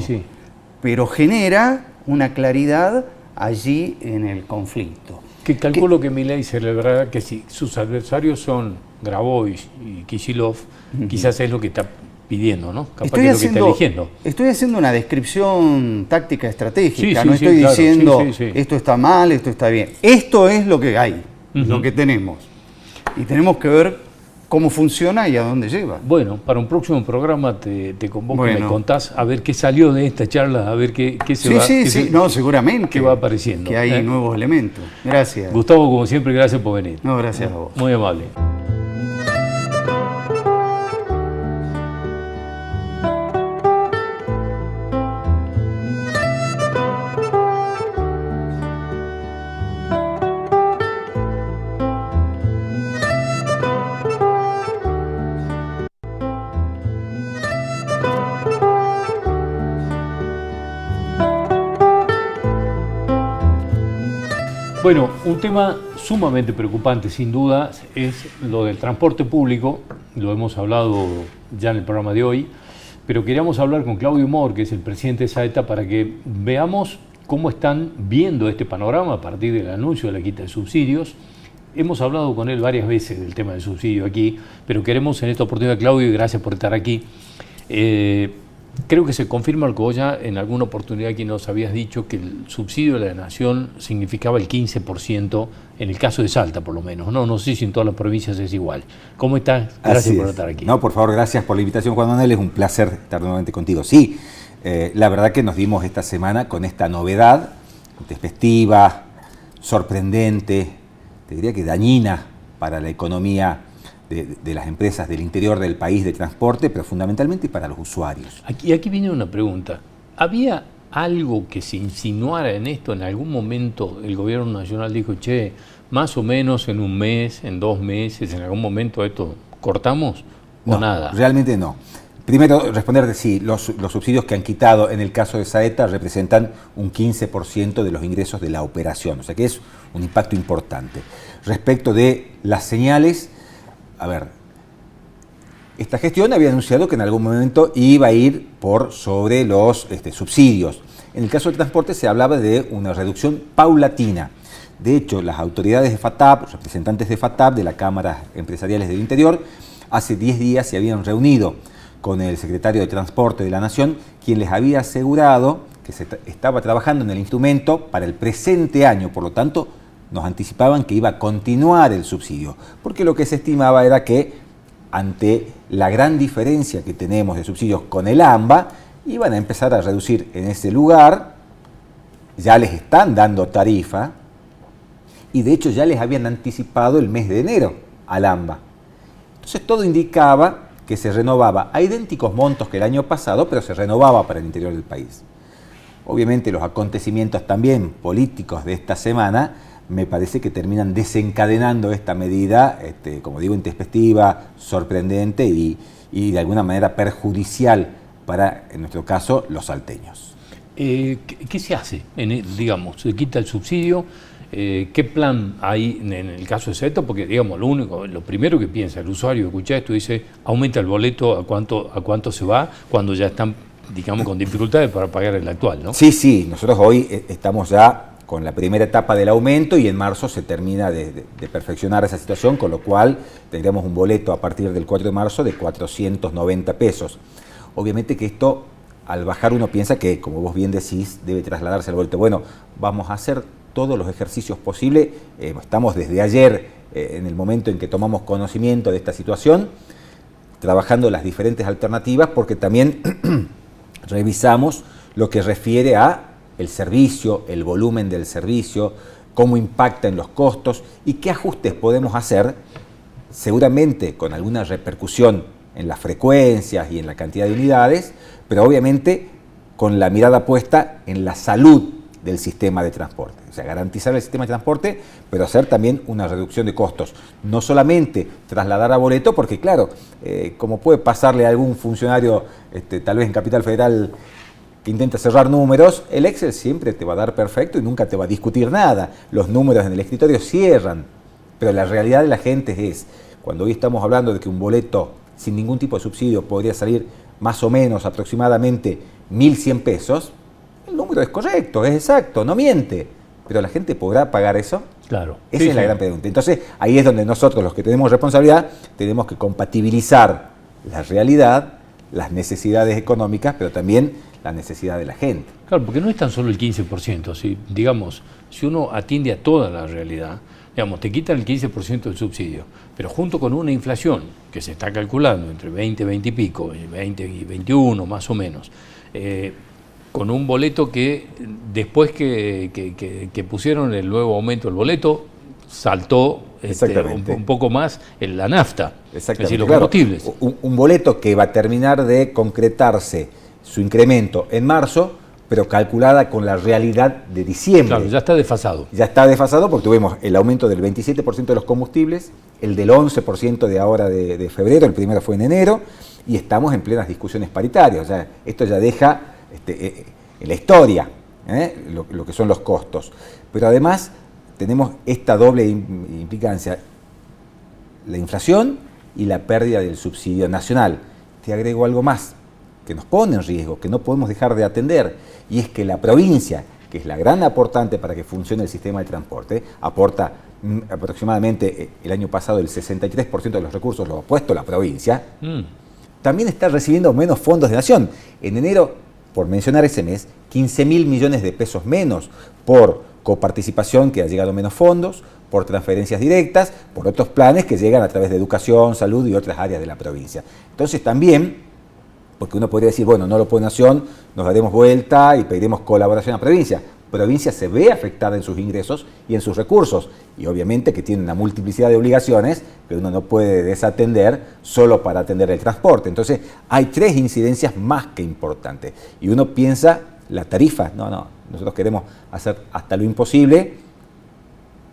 Pero genera una claridad allí en el conflicto. Que calculo que Milei celebrará que si sus adversarios son Grabois y Kicillof, quizás es lo que está pidiendo, ¿no? Capaz que es lo que está eligiendo. Estoy haciendo una descripción táctica estratégica, Sí, no sí, estoy claro, diciendo sí. esto está mal, esto está bien. Esto es lo que hay, lo que tenemos. Y tenemos que ver cómo funciona y a dónde lleva. Bueno, para un próximo programa te convoco y me Bueno. contás a ver qué salió de esta charla, a ver qué se va No, seguramente. qué va apareciendo. Que hay nuevos elementos. Gracias. Gustavo, como siempre, gracias por venir. No, gracias a vos. Muy amable. Bueno, un tema sumamente preocupante, sin duda, es lo del transporte público. Lo hemos hablado ya en el programa de hoy, pero queríamos hablar con Claudio Mor, que es el presidente de SAETA, para que veamos cómo están viendo este panorama a partir del anuncio de la quita de subsidios. Hemos hablado con él varias veces del tema del subsidio aquí, pero queremos en esta oportunidad, Claudio, y gracias por estar aquí, creo que se confirma algo ya en alguna oportunidad que nos habías dicho que el subsidio de la Nación significaba el 15% en el caso de Salta, por lo menos. No sé si en todas las provincias es igual. ¿Cómo estás? Gracias por estar aquí. No, por favor, gracias por la invitación, Juan Manuel. Es un placer estar nuevamente contigo. Sí, la verdad que nos dimos esta semana con esta novedad despectiva, sorprendente, te diría que dañina para la economía de las empresas del interior del país de transporte, pero fundamentalmente para los usuarios. Aquí viene una pregunta. ¿Había algo que se insinuara en esto? ¿En algún momento el gobierno nacional dijo, che, más o menos en un mes, en 2 meses, en algún momento esto cortamos? No, ¿O nada? Realmente no. Primero, responder de sí, los subsidios que han quitado en el caso de SAETA representan un 15% de los ingresos de la operación, o sea que es un impacto importante. Respecto de las señales, a ver, esta gestión había anunciado que en algún momento iba a ir por sobre los subsidios. En el caso del transporte se hablaba de una reducción paulatina. De hecho, las autoridades de FATAP, representantes de FATAP, de las cámaras empresariales del interior, hace 10 días se habían reunido con el secretario de Transporte de la Nación, quien les había asegurado que se estaba trabajando en el instrumento para el presente año, por lo tanto, nos anticipaban que iba a continuar el subsidio, porque lo que se estimaba era que ante la gran diferencia que tenemos de subsidios con el AMBA, iban a empezar a reducir en ese lugar, ya les están dando tarifa, y de hecho ya les habían anticipado el mes de enero al AMBA. Entonces todo indicaba que se renovaba a idénticos montos que el año pasado, pero se renovaba para el interior del país. Obviamente los acontecimientos también políticos de esta semana me parece que terminan desencadenando esta medida, como digo, intempestiva, sorprendente y de alguna manera perjudicial para, en nuestro caso, los salteños. ¿Qué se hace? Digamos, se quita el subsidio. ¿Qué plan hay en el caso de SAETA? Porque, digamos, lo primero que piensa el usuario, escucha esto, dice, aumenta el boleto, ¿a cuánto se va? Cuando ya están, digamos, con dificultades para pagar el actual, ¿no? Sí, nosotros hoy estamos ya con la primera etapa del aumento y en marzo se termina de perfeccionar esa situación, con lo cual tendremos un boleto a partir del 4 de marzo de 490 pesos. Obviamente que esto, al bajar uno piensa que, como vos bien decís, debe trasladarse al boleto. Bueno, vamos a hacer todos los ejercicios posibles. Estamos desde ayer, en el momento en que tomamos conocimiento de esta situación, trabajando las diferentes alternativas, porque también revisamos lo que refiere a el servicio, el volumen del servicio, cómo impacta en los costos y qué ajustes podemos hacer, seguramente con alguna repercusión en las frecuencias y en la cantidad de unidades, pero obviamente con la mirada puesta en la salud del sistema de transporte. O sea, garantizar el sistema de transporte, pero hacer también una reducción de costos. No solamente trasladar a boleto, porque claro, como puede pasarle a algún funcionario, tal vez en Capital Federal, que intenta cerrar números, el Excel siempre te va a dar perfecto y nunca te va a discutir nada. Los números en el escritorio cierran, pero la realidad de la gente es, cuando hoy estamos hablando de que un boleto sin ningún tipo de subsidio podría salir más o menos aproximadamente 1.100 pesos, el número es correcto, es exacto, no miente. pero ¿la gente podrá pagar eso? Claro. Esa es la gran pregunta. Entonces, ahí es donde nosotros, los que tenemos responsabilidad, tenemos que compatibilizar la realidad, las necesidades económicas, pero también la necesidad de la gente. Claro, porque no es tan solo el 15%. Digamos, si uno atiende a toda la realidad, digamos, te quitan el 15% del subsidio, pero junto con una inflación que se está calculando entre 20, 20 y pico, 20 y 21 más o menos, con un boleto que después que pusieron el nuevo aumento del boleto, saltó un poco más en la nafta, es decir, los combustibles. Un boleto que va a terminar de concretarse su incremento en marzo, pero calculada con la realidad de diciembre. Claro, ya está desfasado. Ya está desfasado porque tuvimos el aumento del 27% de los combustibles, el del 11% de ahora de febrero, el primero fue en enero, y estamos en plenas discusiones paritarias. O sea, esto ya deja en la historia lo que son los costos. Pero además tenemos esta doble implicancia, la inflación y la pérdida del subsidio nacional. Te agrego algo más que nos pone en riesgo, que no podemos dejar de atender, y es que la provincia, que es la gran aportante para que funcione el sistema de transporte, aporta aproximadamente el año pasado el 63% de los recursos lo ha puesto la provincia, también está recibiendo menos fondos de nación. En enero, por mencionar ese mes, 15.000 millones de pesos menos por coparticipación, que ha llegado menos fondos, por transferencias directas, por otros planes que llegan a través de educación, salud y otras áreas de la provincia. Entonces también, porque uno podría decir, bueno, no lo pone Nación, nos daremos vuelta y pediremos colaboración a provincia. Provincia se ve afectada en sus ingresos y en sus recursos, y obviamente que tiene una multiplicidad de obligaciones que uno no puede desatender solo para atender el transporte. Entonces hay tres incidencias más que importantes, y uno piensa, la tarifa, no, nosotros queremos hacer hasta lo imposible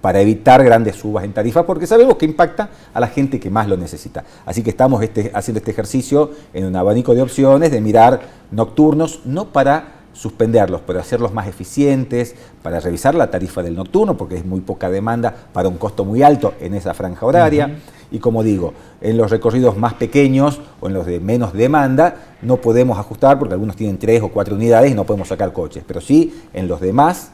para evitar grandes subas en tarifa, porque sabemos que impacta a la gente que más lo necesita. Así que estamos haciendo este ejercicio en un abanico de opciones, de mirar nocturnos, no para suspenderlos, pero hacerlos más eficientes, para revisar la tarifa del nocturno, porque es muy poca demanda para un costo muy alto en esa franja horaria. Y como digo, en los recorridos más pequeños o en los de menos demanda, no podemos ajustar, porque algunos tienen 3 o 4 unidades y no podemos sacar coches, pero sí en los demás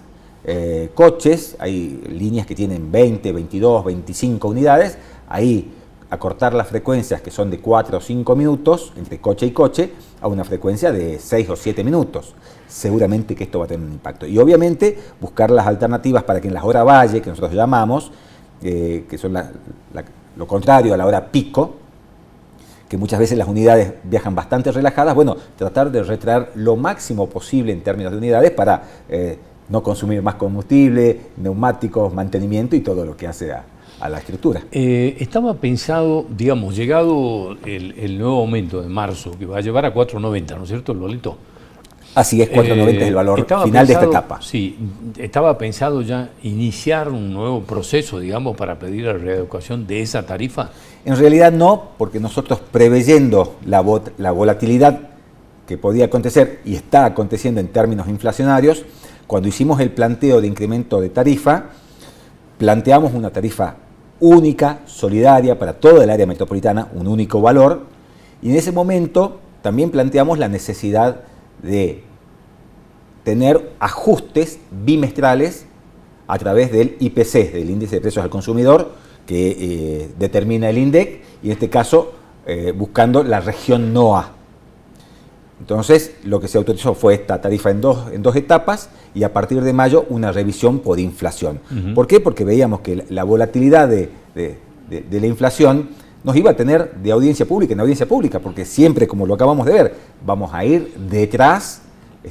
coches, hay líneas que tienen 20, 22, 25 unidades, ahí acortar las frecuencias que son de 4 o 5 minutos entre coche y coche a una frecuencia de 6 o 7 minutos. Seguramente que esto va a tener un impacto. Y obviamente buscar las alternativas para que en las horas valle, que nosotros llamamos, que son lo contrario a la hora pico, que muchas veces las unidades viajan bastante relajadas, bueno, tratar de retraer lo máximo posible en términos de unidades para no consumir más combustible, neumáticos, mantenimiento y todo lo que hace a la estructura. Estaba pensado, digamos, llegado el nuevo aumento de marzo, que va a llevar a 4.90, ¿no es cierto, el boleto? Así es, 4.90 es el valor final de esta etapa. Sí, estaba pensado ya iniciar un nuevo proceso, digamos, para pedir la readecuación de esa tarifa. En realidad no, porque nosotros preveyendo la volatilidad que podía acontecer y está aconteciendo en términos inflacionarios, cuando hicimos el planteo de incremento de tarifa, planteamos una tarifa única, solidaria para toda el área metropolitana, un único valor, y en ese momento también planteamos la necesidad de tener ajustes bimestrales a través del IPC, del índice de precios al consumidor, que determina el INDEC, y en este caso buscando la región NOA. Entonces, lo que se autorizó fue esta tarifa en dos etapas, y a partir de mayo una revisión por inflación. ¿Por qué? Porque veíamos que la volatilidad de la inflación nos iba a tener de audiencia pública en audiencia pública, porque siempre, como lo acabamos de ver, vamos a ir detrás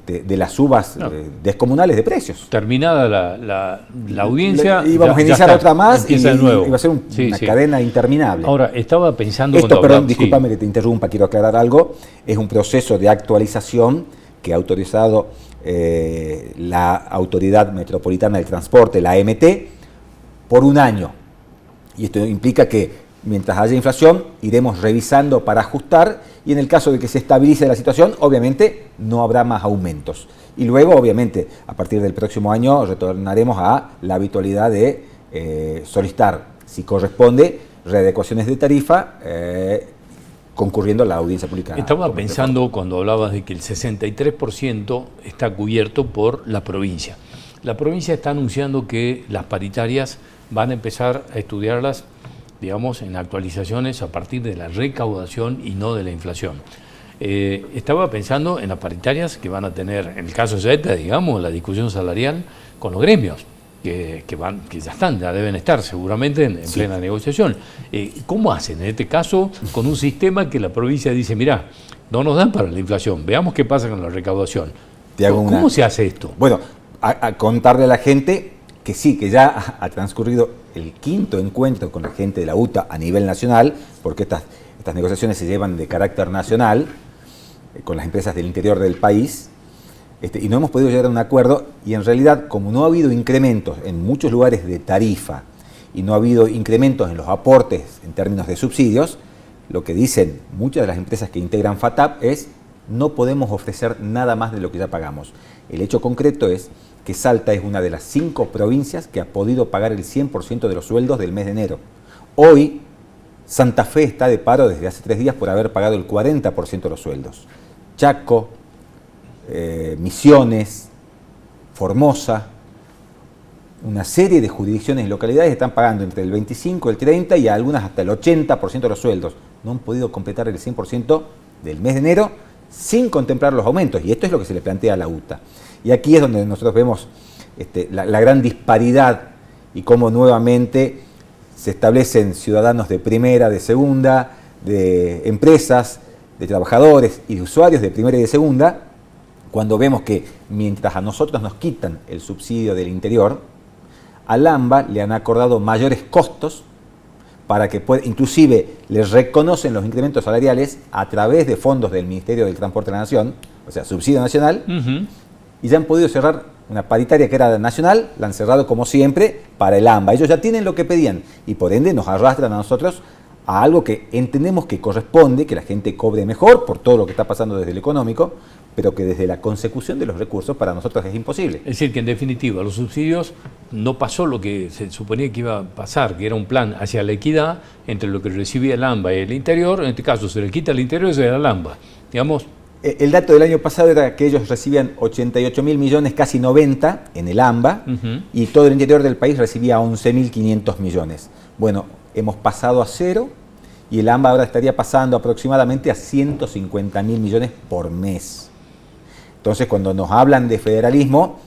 de las subas descomunales de precios. Terminada la audiencia, íbamos a iniciar otra más y iba a ser una cadena interminable. Ahora, estaba pensando... Esto, perdón, discúlpame que te interrumpa, quiero aclarar algo, es un proceso de actualización que ha autorizado la Autoridad Metropolitana del Transporte, la AMT, por un año. Y esto implica que mientras haya inflación, iremos revisando para ajustar, y en el caso de que se estabilice la situación, obviamente no habrá más aumentos. Y luego, obviamente, a partir del próximo año retornaremos a la habitualidad de solicitar, si corresponde, readecuaciones de tarifa, concurriendo a la audiencia pública. Estaba pensando cuando hablabas de que el 63% está cubierto por la provincia. la provincia está anunciando que las paritarias van a empezar a estudiarlas, digamos, en actualizaciones a partir de la recaudación y no de la inflación. Estaba pensando en las paritarias que van a tener, en el caso de Saeta, digamos, la discusión salarial con los gremios, que ya deben estar seguramente en plena negociación. ¿Cómo hacen en este caso con un sistema que la provincia dice, mirá, no nos dan para la inflación, veamos qué pasa con la recaudación? ¿Cómo se hace esto? Bueno, a contarle a la gente que sí, que ya ha transcurrido el 5º encuentro con la gente de la UTA a nivel nacional, porque estas negociaciones se llevan de carácter nacional, con las empresas del interior del país, y no hemos podido llegar a un acuerdo, y en realidad, como no ha habido incrementos en muchos lugares de tarifa, y no ha habido incrementos en los aportes en términos de subsidios, lo que dicen muchas de las empresas que integran FATAP es: no podemos ofrecer nada más de lo que ya pagamos. El hecho concreto es que Salta es una de las 5 provincias que ha podido pagar el 100% de los sueldos del mes de enero. Hoy, Santa Fe está de paro desde hace 3 días por haber pagado el 40% de los sueldos. Chaco, Misiones, Formosa, una serie de jurisdicciones y localidades están pagando entre el 25, el 30 y algunas hasta el 80% de los sueldos. No han podido completar el 100% del mes de enero sin contemplar los aumentos, y esto es lo que se le plantea a la UTA. Y aquí es donde nosotros vemos la gran disparidad y cómo nuevamente se establecen ciudadanos de primera, de segunda, de empresas, de trabajadores y de usuarios de primera y de segunda, cuando vemos que mientras a nosotros nos quitan el subsidio del interior, al AMBA le han acordado mayores costos para que inclusive les reconocen los incrementos salariales a través de fondos del Ministerio del Transporte de la Nación, o sea, subsidio nacional, y ya han podido cerrar una paritaria que era nacional, la han cerrado como siempre para el AMBA. Ellos ya tienen lo que pedían y por ende nos arrastran a nosotros a algo que entendemos que corresponde, que la gente cobre mejor por todo lo que está pasando desde el económico, pero que desde la consecución de los recursos para nosotros es imposible. Es decir, que en definitiva los subsidios no pasó lo que se suponía que iba a pasar, que era un plan hacia la equidad entre lo que recibía el AMBA y el interior. En este caso se le quita el interior y se le da el AMBA. Digamos, el dato del año pasado era que ellos recibían 88.000 millones, casi 90 en el AMBA, y todo el interior del país recibía 11.500 millones. Bueno, hemos pasado a 0 y el AMBA ahora estaría pasando aproximadamente a 150.000 millones por mes. Entonces, cuando nos hablan de federalismo,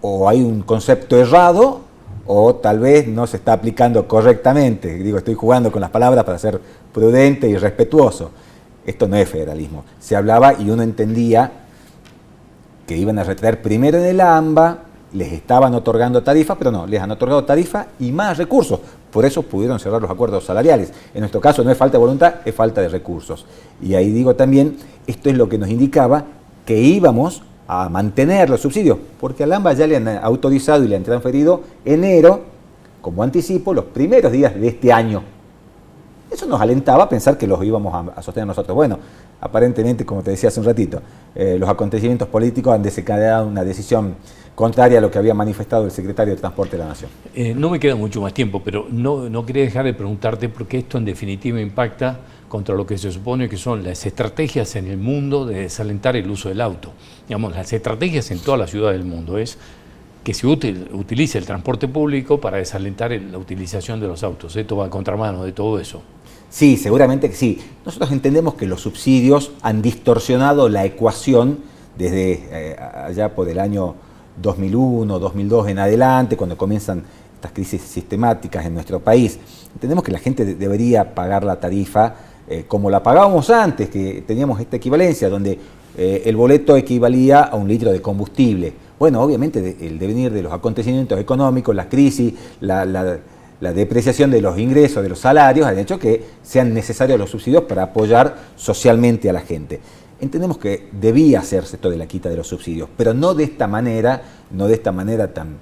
o hay un concepto errado o tal vez no se está aplicando correctamente. Digo, estoy jugando con las palabras para ser prudente y respetuoso. Esto no es federalismo. Se hablaba y uno entendía que iban a retraer primero en el AMBA, les estaban otorgando tarifa, pero no, les han otorgado tarifa y más recursos. Por eso pudieron cerrar los acuerdos salariales. En nuestro caso no es falta de voluntad, es falta de recursos. Y ahí digo también, esto es lo que nos indicaba que íbamos a mantener los subsidios, porque al AMBA ya le han autorizado y le han transferido enero, como anticipo, los primeros días de este año. Eso nos alentaba a pensar que los íbamos a sostener nosotros. Bueno, aparentemente, como te decía hace un ratito, los acontecimientos políticos han desencadenado una decisión contraria a lo que había manifestado el secretario de Transporte de la Nación. No me queda mucho más tiempo, pero no quería dejar de preguntarte porque esto en definitiva impacta contra lo que se supone que son las estrategias en el mundo de desalentar el uso del auto. Digamos, las estrategias en toda la ciudad del mundo es que se utilice el transporte público para desalentar la utilización de los autos. Esto va a contramano de todo eso. Sí, seguramente que sí. Nosotros entendemos que los subsidios han distorsionado la ecuación desde allá por el año 2001, 2002 en adelante, cuando comienzan estas crisis sistemáticas en nuestro país. Entendemos que la gente debería pagar la tarifa como la pagábamos antes, que teníamos esta equivalencia, donde el boleto equivalía a 1 litro de combustible. Bueno, obviamente el devenir de los acontecimientos económicos, la crisis, la depreciación de los ingresos, de los salarios, han hecho que sean necesarios los subsidios para apoyar socialmente a la gente. Entendemos que debía hacerse esto de la quita de los subsidios, pero no de esta manera, tan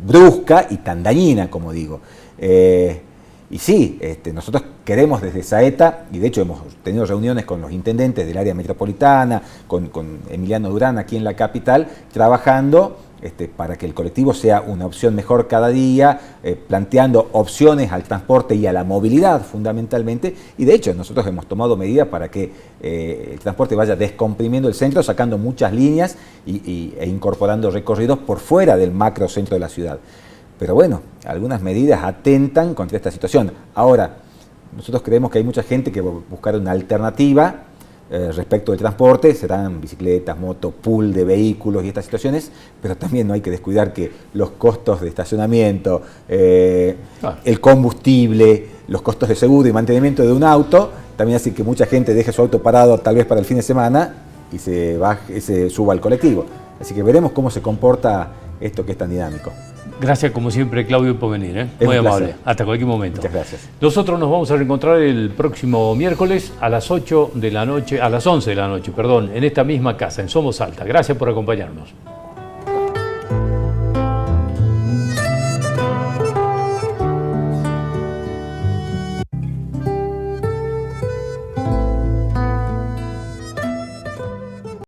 brusca y tan dañina, como digo. Y sí, nosotros queremos desde Saeta, y de hecho hemos tenido reuniones con los intendentes del área metropolitana, con Emiliano Durán aquí en la capital, trabajando para que el colectivo sea una opción mejor cada día, planteando opciones al transporte y a la movilidad fundamentalmente, y de hecho nosotros hemos tomado medidas para que el transporte vaya descomprimiendo el centro, sacando muchas líneas e incorporando recorridos por fuera del macro centro de la ciudad. Pero bueno, algunas medidas atentan contra esta situación. Ahora, nosotros creemos que hay mucha gente que va a buscar una alternativa respecto del transporte, serán bicicletas, motos, pool de vehículos y estas situaciones, pero también no hay que descuidar que los costos de estacionamiento, el combustible, los costos de seguro y mantenimiento de un auto, también hacen que mucha gente deje su auto parado tal vez para el fin de semana y se suba al colectivo. Así que veremos cómo se comporta esto que es tan dinámico. Gracias como siempre, Claudio, por venir. Muy amable. Hasta cualquier momento. Muchas gracias. Nosotros nos vamos a reencontrar el próximo miércoles a las 8 de la noche, a las 11 de la noche, perdón, en esta misma casa, en Somos Salta. Gracias por acompañarnos.